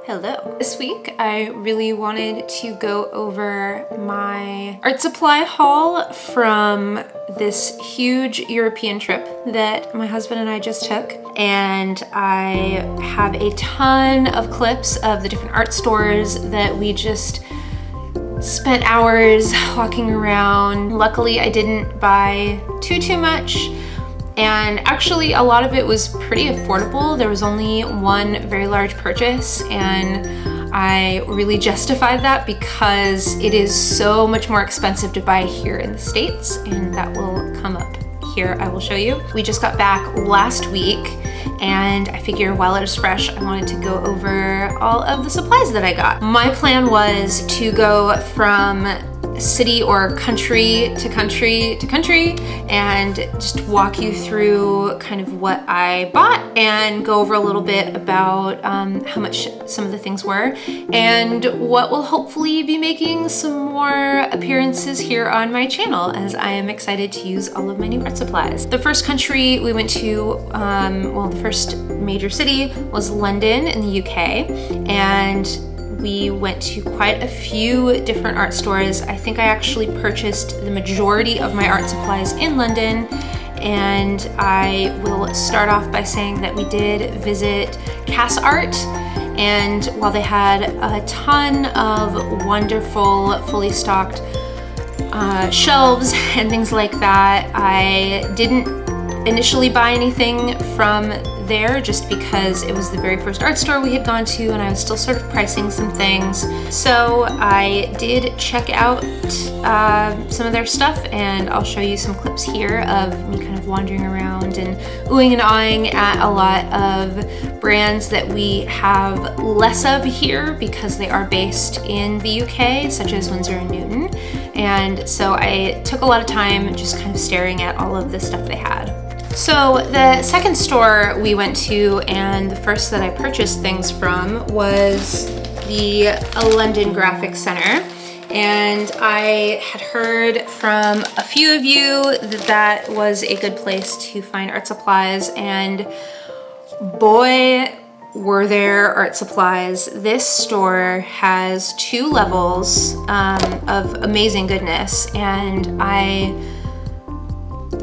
Hello. This week I really wanted to go over my art supply haul from this huge European trip that my husband and I just took. And I have a ton of clips of the different art stores that we just spent hours walking around. Luckily I didn't buy too much. And actually a lot of it was pretty affordable. There was only one very large purchase, and I really justified that because it is so much more expensive to buy here in the States, and that will come up here. I will show you. We just got back last week, and I figure while it is fresh, I wanted to go over all of the supplies that I got. My plan was to go from city or country to country to country and just walk you through kind of what I bought and go over a little bit about how much some of the things were and what will hopefully be making some more appearances here on my channel, as I am excited to use all of my new art supplies. The first country we went to, well, the first major city was London in the UK, and we went to quite a few different art stores. I think I actually purchased the majority of my art supplies in London, and I will start off by saying that we did visit Cass Art, and while they had a ton of wonderful, fully stocked shelves and things like that, I didn't initially buy anything from there just because it was the very first art store we had gone to and I was still sort of pricing some things. So I did check out some of their stuff, and I'll show you some clips here of me kind of wandering around and oohing and awing at a lot of brands that we have less of here because they are based in the UK, such as Winsor & Newton. And so I took a lot of time just kind of staring at all of the stuff they had. So the second store we went to, and the first that I purchased things from, was the London Graphic Center. And I had heard from a few of you that that was a good place to find art supplies, and boy, were there art supplies. This store has 2 levels of amazing goodness, and I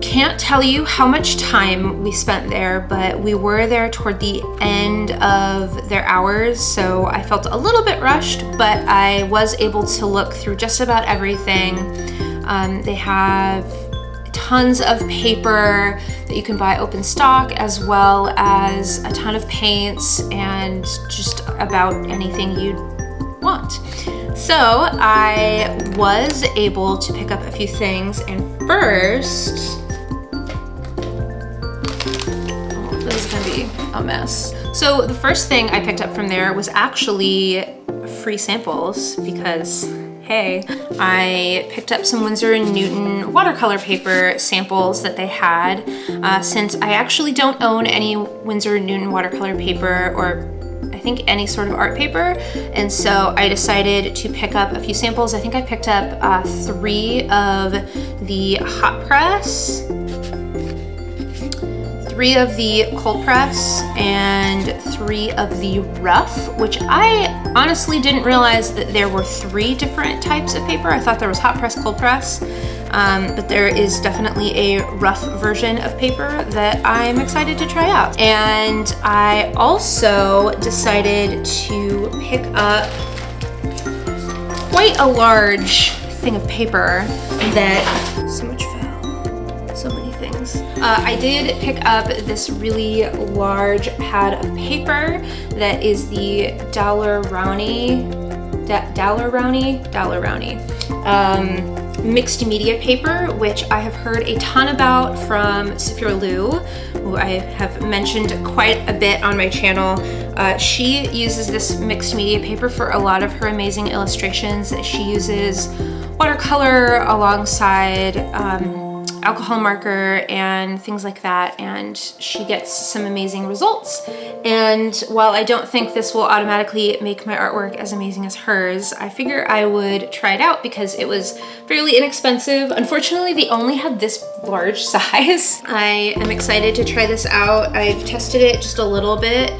can't tell you how much time we spent there, but we were there toward the end of their hours, so I felt a little bit rushed, but I was able to look through just about everything. They have tons of paper that you can buy open stock, as well as a ton of paints and just about anything you'd want. So I was able to pick up a few things, and first, this is gonna be a mess. So the first thing I picked up from there was actually free samples because, hey, I picked up some Winsor & Newton watercolor paper samples that they had. Since I actually don't own any Winsor & Newton watercolor paper, or I think any sort of art paper, and so I decided to pick up a few samples. I think I picked up 3 of the hot press, 3 of the cold press, and 3 of the rough, which I honestly didn't realize that there were 3 different types of paper. I thought there was hot press, cold press, but there is definitely a rough version of paper that I'm excited to try out. And I also decided to pick up quite a large thing of paper that, so much fell, so many things. I did pick up this really large pad of paper that is the Dollar Rowney mixed media paper, which I have heard a ton about from Safira Liu, who I have mentioned quite a bit on my channel. She uses this mixed media paper for a lot of her amazing illustrations. She uses watercolor alongside alcohol marker and things like that, and she gets some amazing results. And while I don't think this will automatically make my artwork as amazing as hers, I figure I would try it out because it was fairly inexpensive. Unfortunately, they only had this large size. I am excited to try this out. I've tested it just a little bit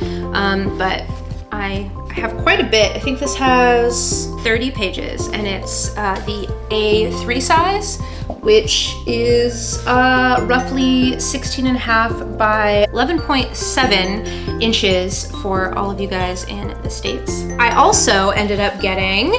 but I have quite a bit. I think this has 30 pages, and it's the A3 size, which is roughly 16.5 by 11.7 inches for all of you guys in the States. I also ended up getting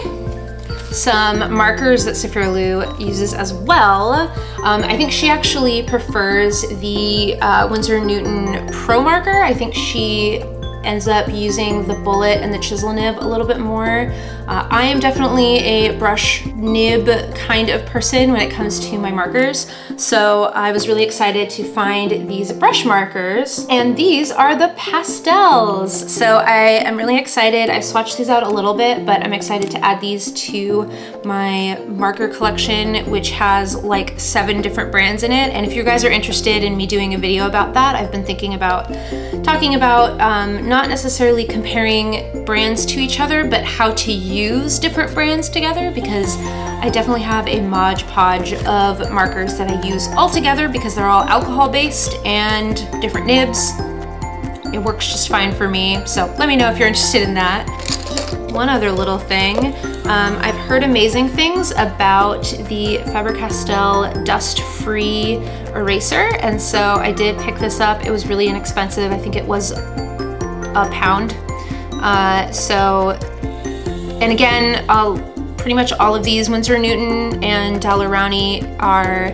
some markers that Sophia Lou uses as well. I think she actually prefers the Winsor & Newton Pro Marker. I think she ends up using the bullet and the chisel nib a little bit more. I am definitely a brush nib kind of person when it comes to my markers, so I was really excited to find these brush markers, and these are the pastels. So I am really excited. I swatched these out a little bit, but I'm excited to add these to my marker collection, which has like 7 different brands in it. And if you guys are interested in me doing a video about that, I've been thinking about talking about not necessarily comparing brands to each other, but how to use different brands together, because I definitely have a Mod Podge of markers that I use all together because they're all alcohol based and different nibs. It works just fine for me, so let me know if you're interested in that. One other little thing, I've heard amazing things about the Faber-Castell dust-free eraser, and so I did pick this up. It was really inexpensive. I think it was £1. And again, pretty much all of these Winsor & Newton and Daler-Rowney are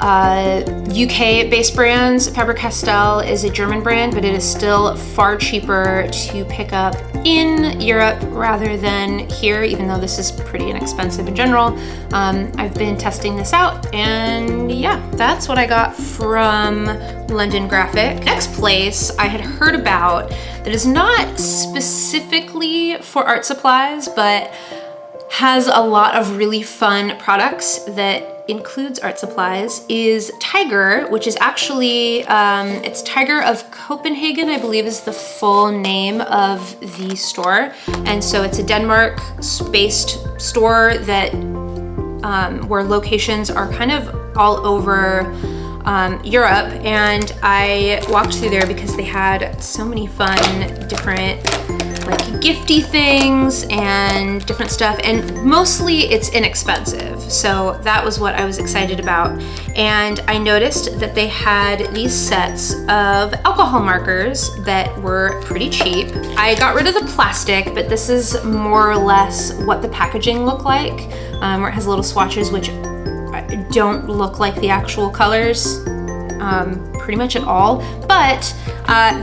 UK-based brands. Faber-Castell is a German brand, but it is still far cheaper to pick up in Europe rather than here, even though this is pretty inexpensive in general. I've been testing this out, and yeah, that's what I got from London Graphic. Next place I had heard about that is not specifically for art supplies, but has a lot of really fun products that includes art supplies, is Tiger, which is actually, it's Tiger of Copenhagen, I believe is the full name of the store. And so it's a Denmark-based store that, where locations are kind of all over Europe. And I walked through there because they had so many fun different like gifty things and different stuff, and mostly it's inexpensive, so that was what I was excited about. And I noticed that they had these sets of alcohol markers that were pretty cheap. I got rid of the plastic, but this is more or less what the packaging looked like, where it has little swatches which don't look like the actual colors pretty much at all, but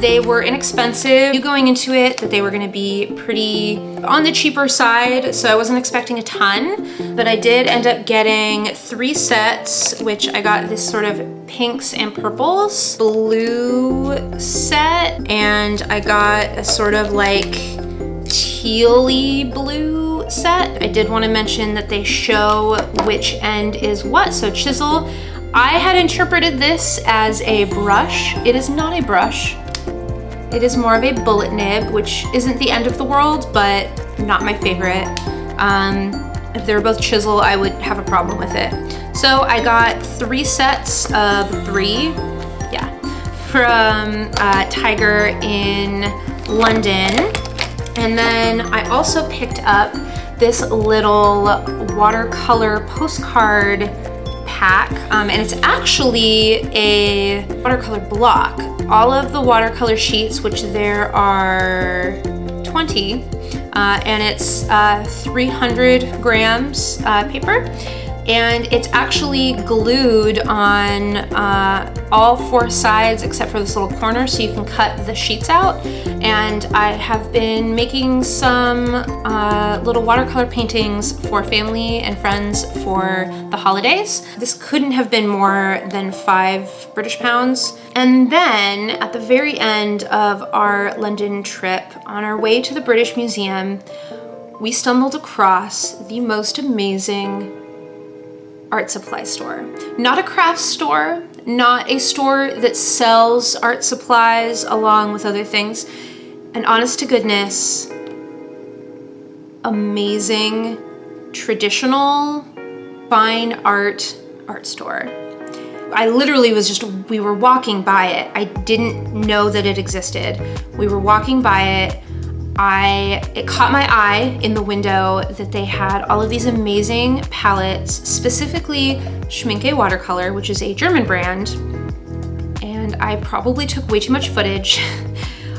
they were inexpensive. Going into it that they were gonna be pretty on the cheaper side, so I wasn't expecting a ton, but I did end up getting 3 sets, which I got this sort of pinks and purples, blue set, and I got a sort of like tealy blue set. I did want to mention that they show which end is what, so chisel. I had interpreted this as a brush. It is not a brush. It is more of a bullet nib, which isn't the end of the world, but not my favorite. If they were both chisel, I would have a problem with it. So I got 3 sets of 3, yeah, from Tiger in London. And then I also picked up this little watercolor postcard pack, and it's actually a watercolor block. All of the watercolor sheets, which there are 20, and it's 300 grams paper, and it's actually glued on all 4 sides except for this little corner, so you can cut the sheets out. And I have been making some little watercolor paintings for family and friends for the holidays. This couldn't have been more than 5 British pounds. And then at the very end of our London trip, on our way to the British Museum, we stumbled across the most amazing art supply store. Not a craft store, not a store that sells art supplies along with other things. An honest to goodness, amazing, traditional, fine art store. I literally was just, we were walking by it. I didn't know that it existed. We were walking by it. It caught my eye in the window that they had all of these amazing palettes, specifically Schminke Watercolor, which is a German brand. And I probably took way too much footage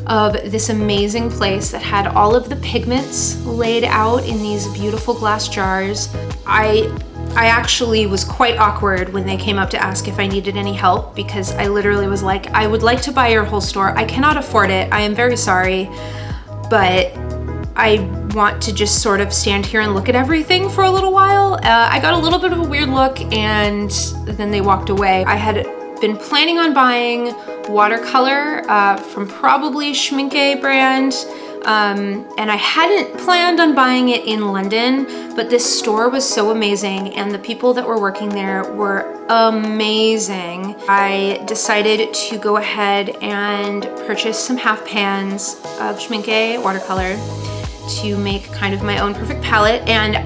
of this amazing place that had all of the pigments laid out in these beautiful glass jars. I actually was quite awkward when they came up to ask if I needed any help, because I literally was like, I would like to buy your whole store. I cannot afford it. I am very sorry, but I want to just sort of stand here and look at everything for a little while. I got a little bit of a weird look, and then they walked away. I had been planning on buying watercolor from probably Schminke brand, and I hadn't planned on buying it in London, but this store was so amazing and the people that were working there were amazing. I decided to go ahead and purchase some half pans of Schminke watercolor to make kind of my own perfect palette, and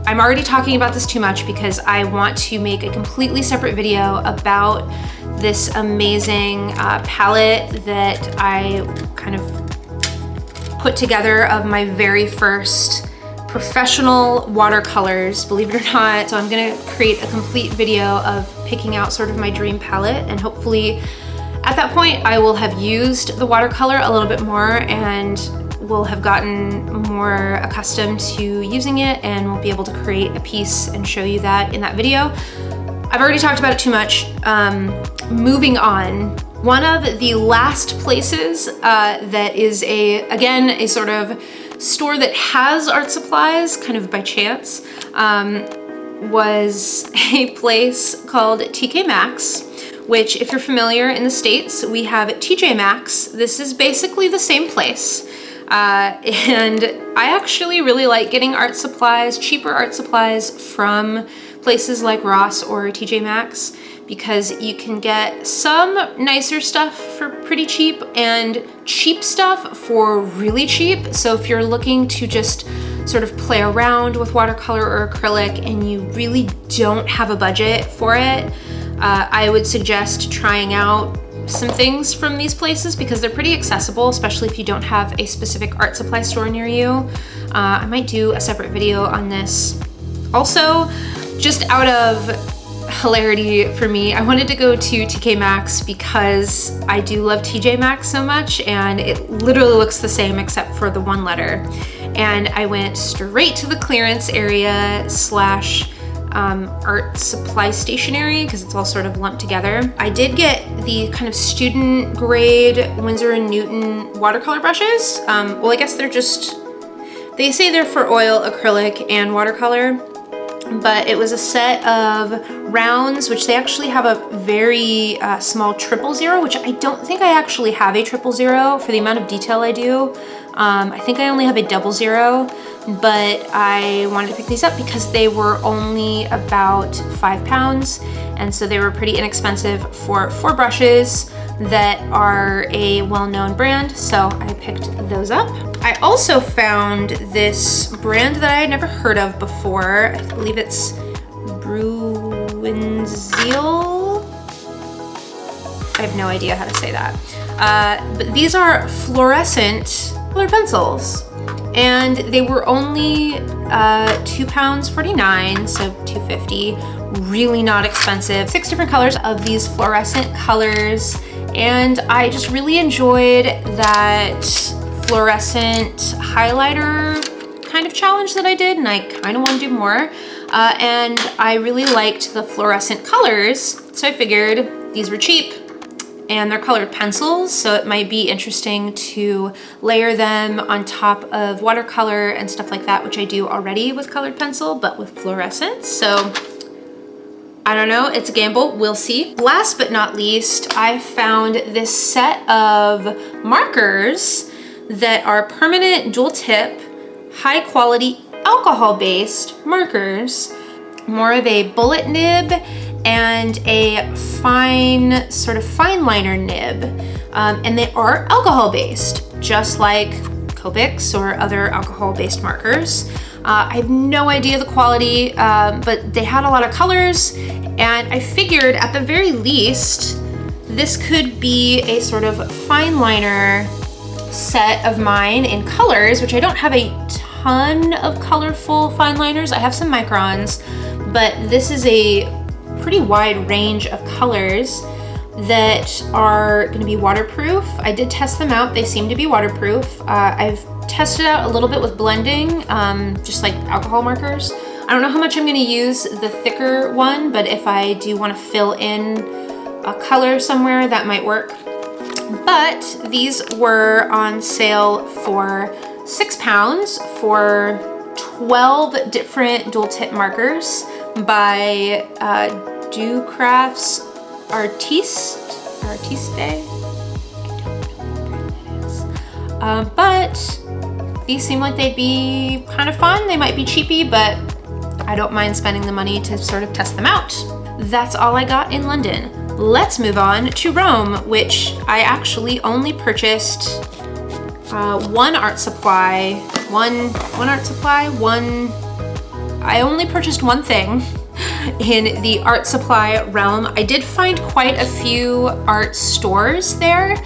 I'm already talking about this too much because I want to make a completely separate video about this amazing palette that I kind of put together of my very first professional watercolors, believe it or not. So I'm gonna create a complete video of picking out sort of my dream palette, and hopefully at that point I will have used the watercolor a little bit more and will have gotten more accustomed to using it, and we'll be able to create a piece and show you that in that video. I've already talked about it too much. Moving on. One of the last places that is again a sort of store that has art supplies kind of by chance was a place called TK Maxx, which, if you're familiar in the States, we have TJ Maxx. This is basically the same place. And I actually really like getting art supplies, cheaper art supplies from places like Ross or TJ Maxx, because you can get some nicer stuff for pretty cheap and cheap stuff for really cheap. So if you're looking to just sort of play around with watercolor or acrylic and you really don't have a budget for it, I would suggest trying out some things from these places because they're pretty accessible, especially if you don't have a specific art supply store near you. I might do a separate video on this. Also, just out of hilarity for me, I wanted to go to TK Maxx because I do love TJ Maxx so much, and it literally looks the same except for the one letter. And I went straight to the clearance area slash art supply stationery because it's all sort of lumped together. I did get the kind of student grade Winsor & Newton watercolor brushes. Well, I guess they say they're for oil, acrylic, and watercolor, but it was a set of rounds, which they actually have a very small 000, which I don't think I actually have a 000 for the amount of detail I do. I think I only have a 00, but I wanted to pick these up because they were only about £5, and so they were pretty inexpensive for 4 brushes that are a well-known brand, so I picked those up. I also found this brand that I had never heard of before. I believe it's Bruinzeel. I have no idea how to say that. But these are fluorescent colored pencils, and they were only £2.49, so $2.50. Really not expensive. 6 different colors of these fluorescent colors, and I just really enjoyed that fluorescent highlighter kind of challenge that I did, and I kind of want to do more. And I really liked the fluorescent colors, so I figured these were cheap and they're colored pencils, so it might be interesting to layer them on top of watercolor and stuff like that, which I do already with colored pencil, but with fluorescence. So I don't know, it's a gamble, we'll see. Last but not least, I found this set of markers that are permanent dual tip, high quality alcohol-based markers, more of a bullet nib and a fine, sort of fine liner nib. And they are alcohol-based, just like Copics or other alcohol-based markers. I have no idea the quality, but they had a lot of colors, and I figured at the very least, this could be a sort of fine liner set of mine in colors, which I don't have a ton of colorful fine liners. I have some microns, but this is a pretty wide range of colors that are going to be waterproof. I did test them out. They seem to be waterproof. I've tested out a little bit with blending, just like alcohol markers. I don't know how much I'm going to use the thicker one, but if I do want to fill in a color somewhere, that might work. But these were on sale for £6 for 12 different dual tip markers by Do Crafts Artiste. I don't know what that is. But these seem like they'd be kind of fun. They might be cheapy, but I don't mind spending the money to sort of test them out. That's all I got in London. Let's move on to Rome, which I actually only purchased one art supply. I only purchased one thing in the art supply realm. I did find quite a few art stores there.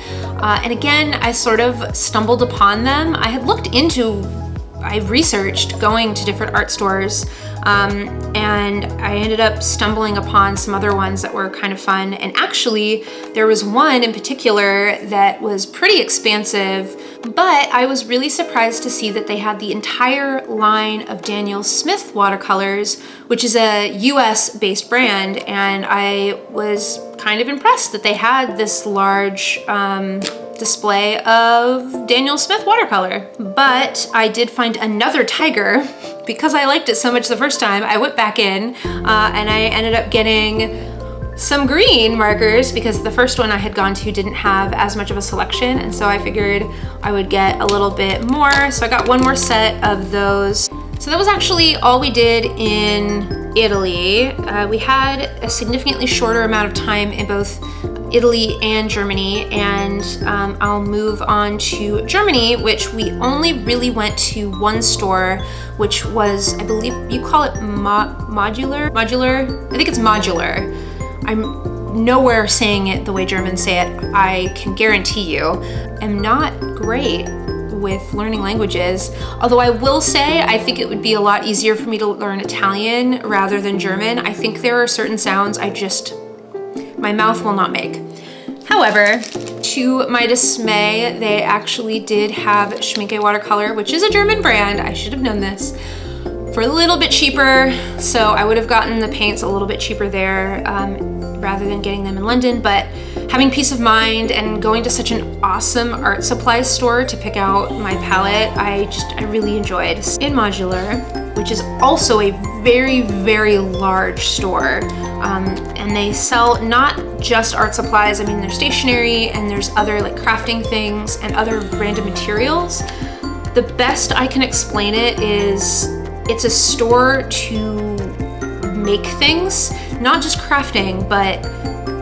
And again, I sort of stumbled upon them. I researched going to different art stores, and I ended up stumbling upon some other ones that were kind of fun. And actually, there was one in particular that was pretty expansive, but I was really surprised to see that they had the entire line of Daniel Smith watercolors, which is a US-based brand, and I was kind of impressed that they had this large display of Daniel Smith watercolor. But I did find another tiger. Because I liked it so much the first time, I went back in and I ended up getting some green markers because the first one I had gone to didn't have as much of a selection, and so I figured I would get a little bit more. So I got one more set of those. So that was actually all we did in Italy. We had a significantly shorter amount of time in both Italy and Germany, and I'll move on to Germany, which we only really went to one store, which was, I believe you call it Modular? I think it's Modular. I'm nowhere saying it the way Germans say it. I can guarantee you I'm not great with learning languages, although I will say I think it would be a lot easier for me to learn Italian rather than German. I think there are certain sounds my mouth will not make. However, to my dismay, they actually did have Schminke watercolor, which is a German brand. I should have known this. For a little bit cheaper, so I would have gotten the paints a little bit cheaper there rather than getting them in London, but having peace of mind and going to such an awesome art supply store to pick out my palette, I really enjoyed. In Modular, which is also a very, very large store, and they sell not just art supplies. I mean, there's stationery and there's other like crafting things and other random materials. The best I can explain it is it's a store to make things, not just crafting, but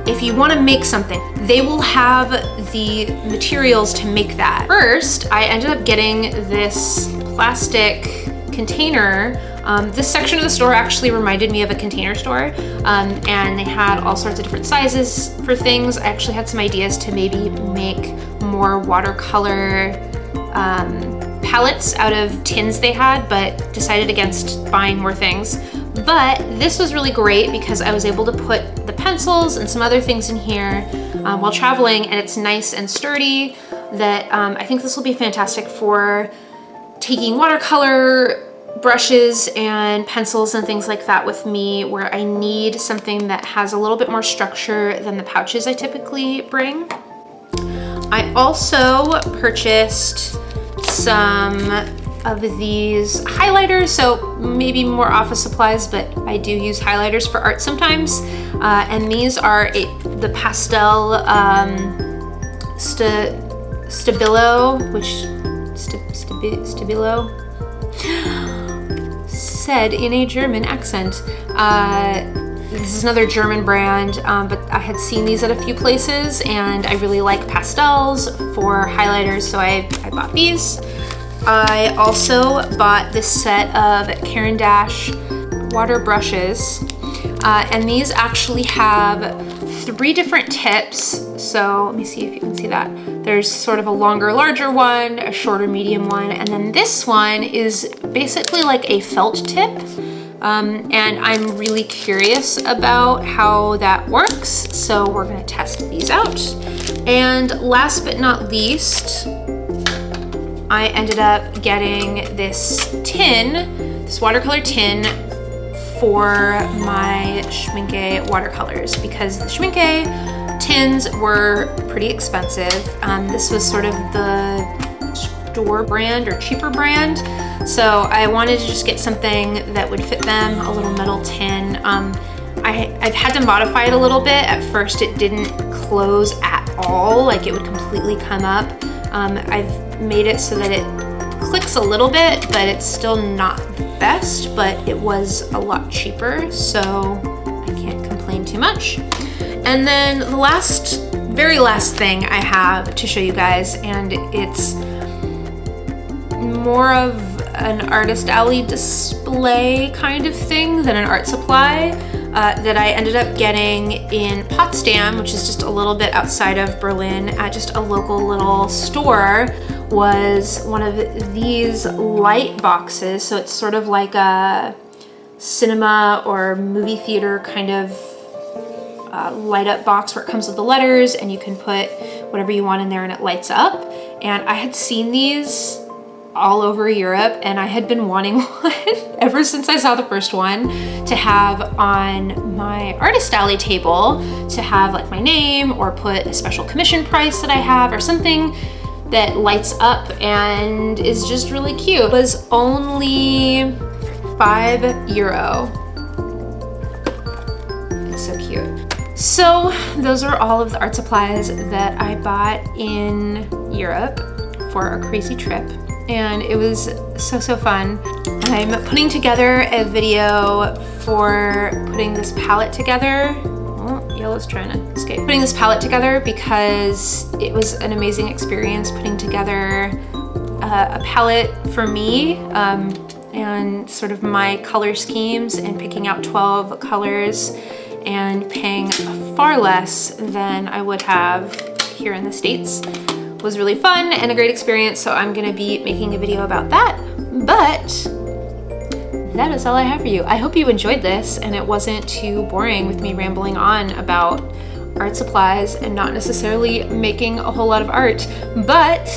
if you want to make something, they will have the materials to make that. First, I ended up getting this plastic container. This section of the store actually reminded me of a container store, and they had all sorts of different sizes for things. I actually had some ideas to maybe make more watercolor palettes out of tins they had, but decided against buying more things. But this was really great because I was able to put the pencils and some other things in here while traveling, and it's nice and sturdy. That I think this will be fantastic for taking watercolor brushes and pencils and things like that with me, where I need something that has a little bit more structure than the pouches I typically bring. I also purchased some of these highlighters, so maybe more office supplies, but I do use highlighters for art sometimes. And these are the pastel Stabilo, which Stabilo said in a German accent. This is another German brand, but I had seen these at a few places, and I really like pastels for highlighters, so I bought these. I also bought this set of Caran d'Ache water brushes, and these actually have 3 different tips. So let me see if you can see that. There's sort of a longer, larger one, a shorter, medium one, and then this one is basically like a felt tip. And I'm really curious about how that works, so we're gonna test these out. And last but not least, I ended up getting this tin, this watercolor tin for my Schmincke watercolors, because the Schmincke tins were pretty expensive. This was sort of the store brand or cheaper brand. So I wanted to just get something that would fit them, a little metal tin. I've had to modify it a little bit. At first it didn't close at all, like it would completely come up. I've made it so that it clicks a little bit, but it's still not the best, but it was a lot cheaper, so I can't complain too much. And then the very last thing I have to show you guys, and it's more of an artist alley display kind of thing than an art supply, that I ended up getting in Potsdam, which is just a little bit outside of Berlin, at just a local little store, was one of these light boxes. So it's sort of like a cinema or movie theater kind of light up box where it comes with the letters and you can put whatever you want in there and it lights up. And I had seen these all over Europe, and I had been wanting one ever since I saw the first one, to have on my artist alley table, to have like my name or put a special commission price that I have or something that lights up and is just really cute. It was only €5. It's so cute. So those are all of the art supplies that I bought in Europe for our crazy trip, and it was so fun. I'm putting together a video for putting this palette together. Oh, yellow's trying to escape. Putting this palette together because it was an amazing experience putting together a palette for me, and sort of my color schemes, and picking out 12 colors and paying far less than I would have here in the States. Was really fun and a great experience, so I'm gonna be making a video about that. But that is all I have for you. I hope you enjoyed this and it wasn't too boring with me rambling on about art supplies and not necessarily making a whole lot of art. But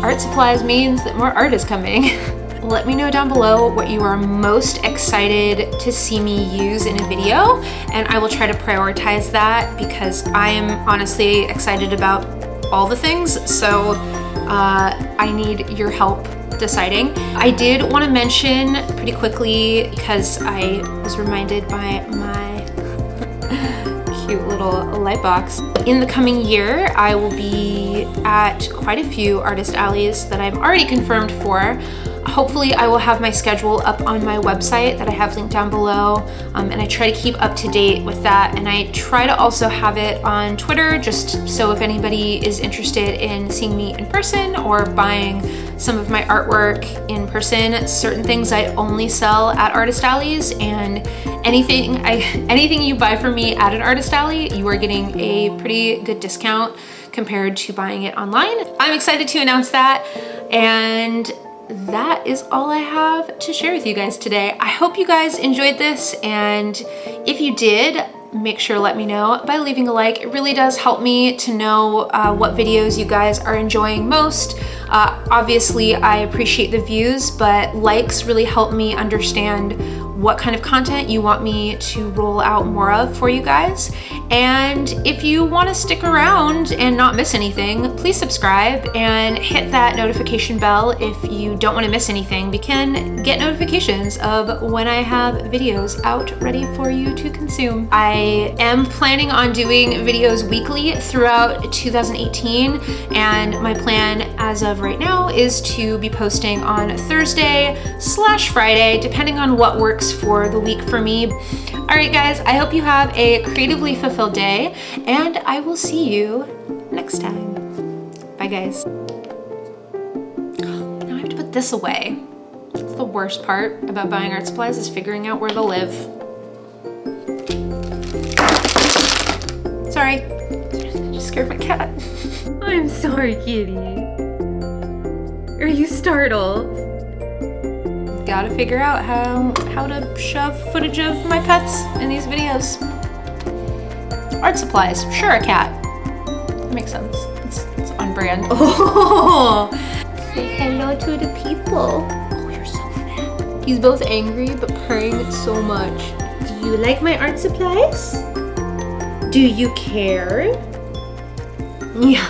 art supplies means that more art is coming. Let me know down below what you are most excited to see me use in a video, and I will try to prioritize that, because I am honestly excited about all the things, so I need your help deciding. I did want to mention pretty quickly, because I was reminded by my cute little light box. In the coming year, I will be at quite a few artist alleys that I'm already confirmed for. Hopefully I will have my schedule up on my website that I have linked down below, and I try to keep up to date with that, and I try to also have it on Twitter, just so if anybody is interested in seeing me in person or buying some of my artwork in person. Certain things I only sell at artist alleys, and anything you buy from me at an artist alley, you are getting a pretty good discount compared to buying it online. I'm excited to announce that, and that is all I have to share with you guys today. I hope you guys enjoyed this, and if you did, make sure to let me know by leaving a like. It really does help me to know what videos you guys are enjoying most. Obviously, I appreciate the views, but likes really help me understand what kind of content you want me to roll out more of for you guys. And if you want to stick around and not miss anything, please subscribe and hit that notification bell if you don't want to miss anything. We can get notifications of when I have videos out ready for you to consume. I am planning on doing videos weekly throughout 2018, and my plan as of right now is to be posting on Thursday/Friday, depending on what works for the week for me. All right, guys, I hope you have a creatively fulfilled day, and I will see you next time. Bye, guys. Now I have to put put this away. That's the worst part about buying art supplies, is figuring out where to live. Sorry. I just scared my cat. I'm sorry, kitty. Are you startled? Gotta figure out how to shove footage of my pets in these videos. Art supplies, sure, a cat. That makes sense. It's on brand. Oh! Say hello to the people. Oh, you're so fat. He's both angry but purring so much. Do you like my art supplies? Do you care? Yeah.